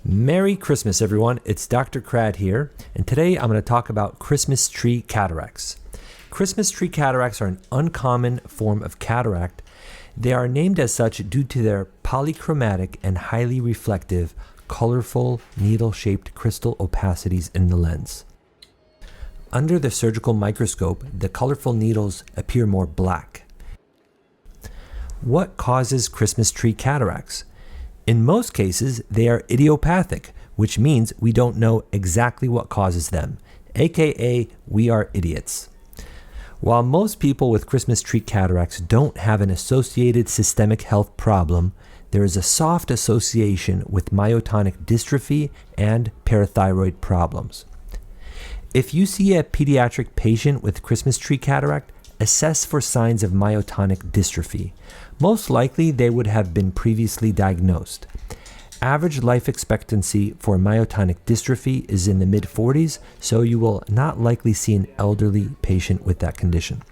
Merry Christmas, everyone. It's Dr. Krad here, and today I'm going to talk about Christmas Tree Cataracts. Christmas Tree Cataracts are an uncommon form of cataract. They are named as such due to their polychromatic and highly reflective, colorful, needle-shaped crystal opacities in the lens. Under the surgical microscope, the colorful needles appear more black. What causes Christmas tree cataracts? In most cases, they are idiopathic, which means we don't know exactly what causes them, aka we are idiots. While most people with Christmas tree cataracts don't have an associated systemic health problem, there is a soft association with myotonic dystrophy and parathyroid problems. If you see a pediatric patient with Christmas tree cataract, assess for signs of myotonic dystrophy. Most likely, they would have been previously diagnosed. Average life expectancy for myotonic dystrophy is in the mid-40s, so you will not likely see an elderly patient with that condition.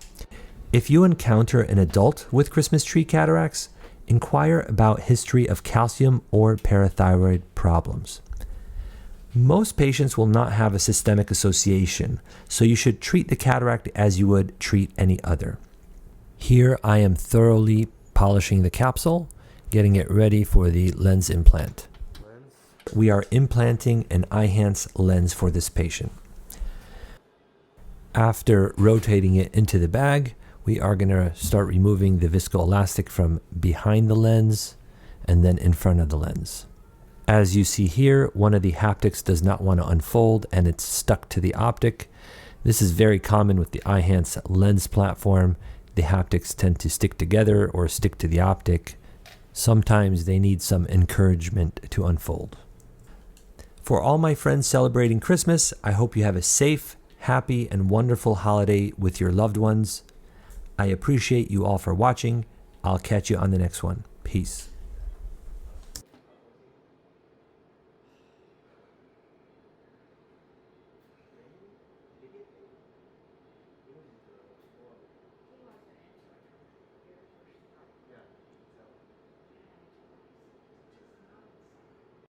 If you encounter an adult with Christmas tree cataracts, inquire about history of calcium or parathyroid problems. Most patients will not have a systemic association, so you should treat the cataract as you would treat any other. Here I am thoroughly polishing the capsule, getting it ready for the lens implant. We are implanting an Eyehance lens for this patient. After rotating it into the bag, we are going to start removing the viscoelastic from behind the lens and then in front of the lens. As you see here, one of the haptics does not want to unfold and it's stuck to the optic. This is very common with the Eyehance lens platform. The haptics tend to stick together or stick to the optic. Sometimes they need some encouragement to unfold. For all my friends celebrating Christmas, I hope you have a safe, happy, and wonderful holiday with your loved ones. I appreciate you all for watching. I'll catch you on the next one. Peace.